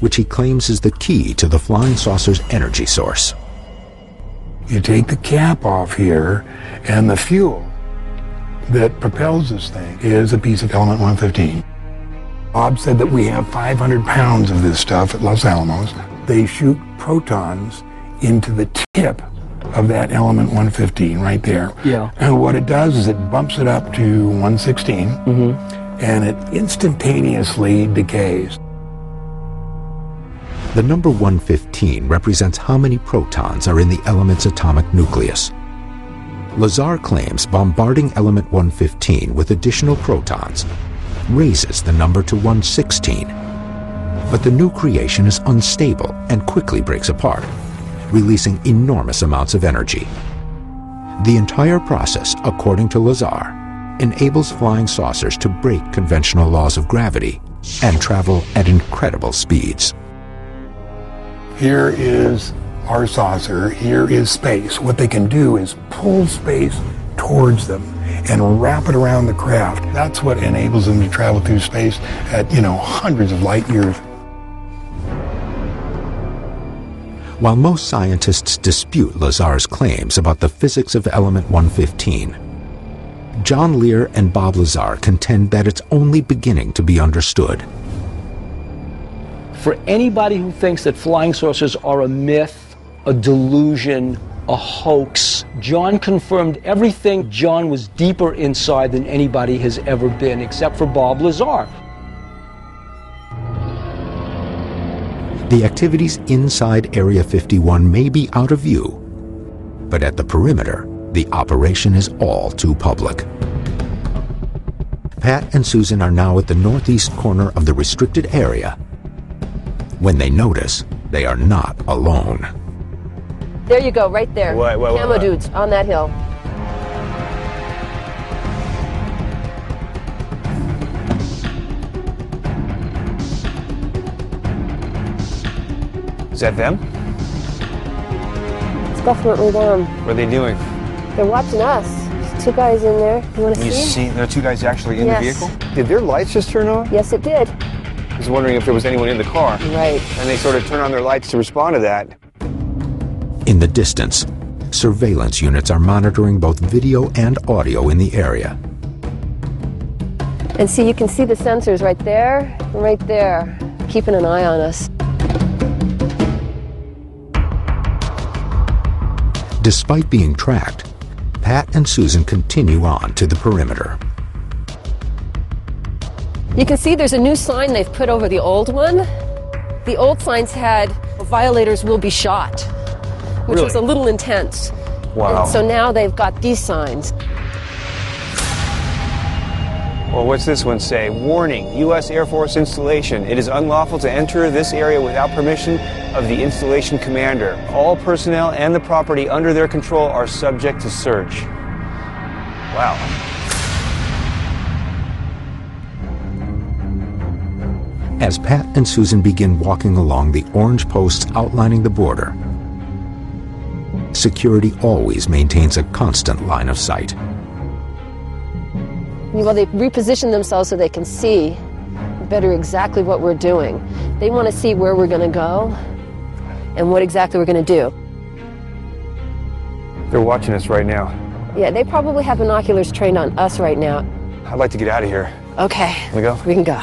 which he claims is the key to the flying saucer's energy source. You take the cap off here, and the fuel that propels this thing is a piece of element 115. Bob said that we have 500 pounds of this stuff at Los Alamos. They shoot protons into the tip of that element 115 right there. Yeah. And what it does is it bumps it up to 116, and it instantaneously decays. The number 115 represents how many protons are in the element's atomic nucleus. Lazar claims bombarding element 115 with additional protons raises the number to 116. But the new creation is unstable and quickly breaks apart, releasing enormous amounts of energy. The entire process, according to Lazar, enables flying saucers to break conventional laws of gravity and travel at incredible speeds. Here is our saucer, here is space. What they can do is pull space towards them and wrap it around the craft. That's what enables them to travel through space at, hundreds of light years. While most scientists dispute Lazar's claims about the physics of element 115, John Lear and Bob Lazar contend that it's only beginning to be understood. For anybody who thinks that flying saucers are a myth, a delusion, a hoax, John confirmed everything. John was deeper inside than anybody has ever been, except for Bob Lazar. The activities inside Area 51 may be out of view, but at the perimeter, the operation is all too public. Pat and Susan are now at the northeast corner of the restricted area. When they notice, they are not alone. There you go, right there. Camo dudes on that hill. Is that them? It's definitely them. What are they doing? They're watching us. There's two guys in there. You want to You see? see, there are two guys actually in the Yes. vehicle? Did their lights just turn on? Yes, it did. I was wondering if there was anyone in the car. Right. And they sort of turn on their lights to respond to that. In the distance, surveillance units are monitoring both video and audio in the area. And see, you can see the sensors right there, keeping an eye on us. Despite being tracked, Pat and Susan continue on to the perimeter. You can see there's a new sign they've put over the old one. The old signs had, "Violators will be shot," which Really? was a little intense. Wow. And so now they've got these signs. Well, what's this one say? Warning, U.S. Air Force installation. It is unlawful to enter this area without permission of the installation commander. All personnel and the property under their control are subject to search. Wow. As Pat and Susan begin walking along the orange posts outlining the border, security always maintains a constant line of sight. Well, they've repositioned themselves so they can see better exactly what we're doing. They want to see where we're going to go and what exactly we're going to do. They're watching us right now. Yeah, they probably have binoculars trained on us right now. I'd like to get out of here. Okay. Can we go? We can go.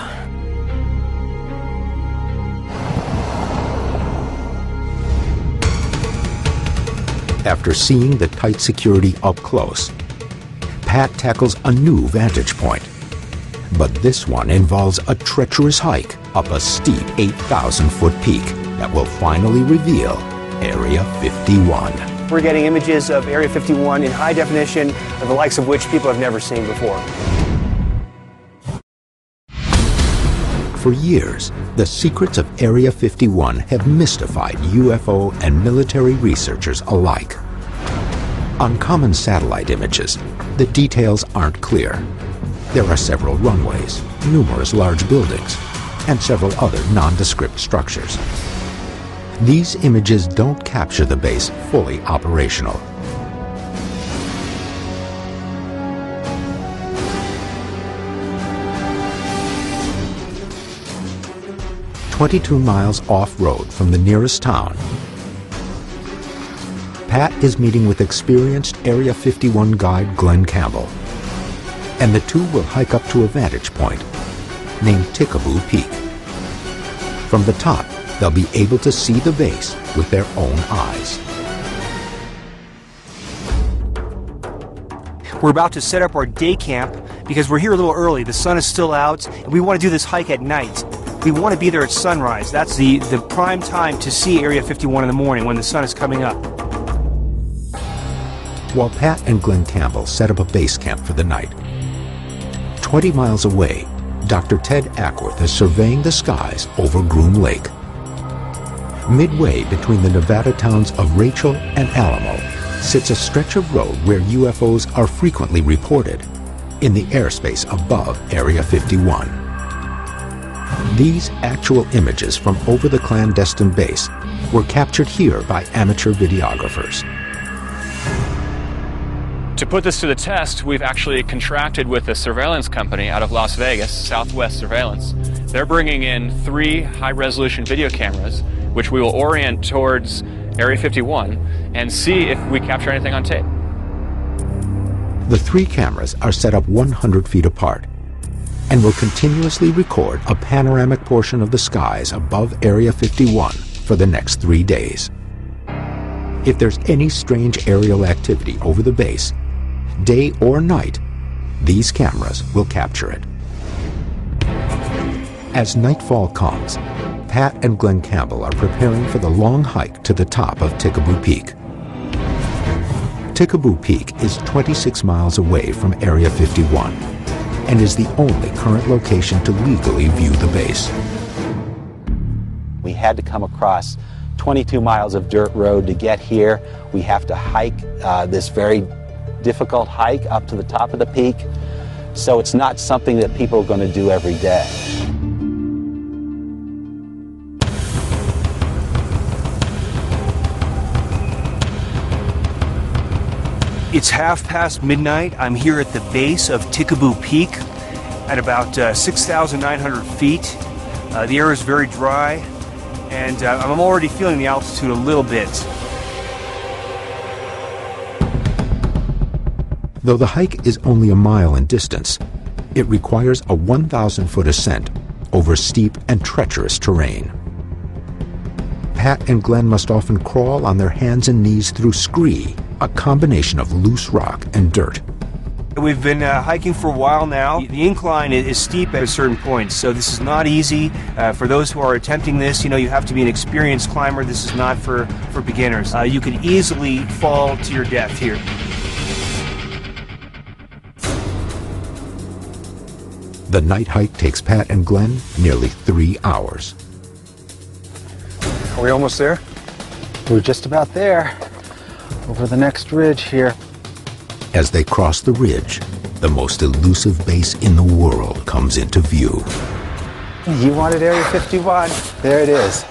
After seeing the tight security up close, Pat tackles a new vantage point. But this one involves a treacherous hike up a steep 8,000-foot peak that will finally reveal Area 51. We're getting images of Area 51 in high definition, the likes of which people have never seen before. For years, the secrets of Area 51 have mystified UFO and military researchers alike. On common satellite images, the details aren't clear. There are several runways, numerous large buildings, and several other nondescript structures. These images don't capture the base fully operational. 22 miles off-road from the nearest town, Pat is meeting with experienced Area 51 guide Glenn Campbell, and the two will hike up to a vantage point named Tickaboo Peak. From the top, they'll be able to see the base with their own eyes. We're about to set up our day camp because we're here a little early. The sun is still out, and we want to do this hike at night. We want to be there at sunrise. That's the prime time to see Area 51 in the morning when the sun is coming up. While Pat and Glenn Campbell set up a base camp for the night, 20 miles away, Dr. Ted Ackworth is surveying the skies over Groom Lake. Midway between the Nevada towns of Rachel and Alamo sits a stretch of road where UFOs are frequently reported in the airspace above Area 51. These actual images from over the clandestine base were captured here by amateur videographers. To put this to the test, we've actually contracted with a surveillance company out of Las Vegas, Southwest Surveillance. They're bringing in 3 high-resolution video cameras, which we will orient towards Area 51 and see if we capture anything on tape. The 3 cameras are set up 100 feet apart and will continuously record a panoramic portion of the skies above Area 51 for the next 3 days. If there's any strange aerial activity over the base, day or night, these cameras will capture it. As nightfall comes, Pat and Glenn Campbell are preparing for the long hike to the top of Tickaboo Peak. Tickaboo Peak is 26 miles away from Area 51 and is the only current location to legally view the base. We had to come across 22 miles of dirt road to get here. We have to hike this very difficult hike up to the top of the peak, so it's not something that people are going to do every day. It's midnight. I'm here at the base of Tickaboo Peak at about 6,900 feet. The air is very dry, and I'm already feeling the altitude a little bit. Though the hike is only a mile in distance, it requires a 1,000-foot ascent over steep and treacherous terrain. Pat and Glenn must often crawl on their hands and knees through scree, a combination of loose rock and dirt. We've been hiking for a while now. The incline is steep at a certain point, so this is not easy. For those who are attempting this, you have to be an experienced climber. This is not for beginners. You could easily fall to your death here. The night hike takes Pat and Glenn nearly 3 hours. Are we almost there? We're just about there, over the next ridge here. As they cross the ridge, the most elusive base in the world comes into view. You wanted Area 51. There it is.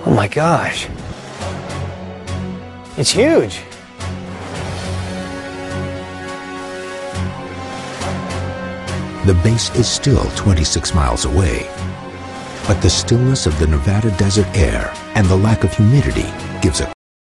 Oh my gosh. It's huge. The base is still 26 miles away, but the stillness of the Nevada desert air and the lack of humidity gives a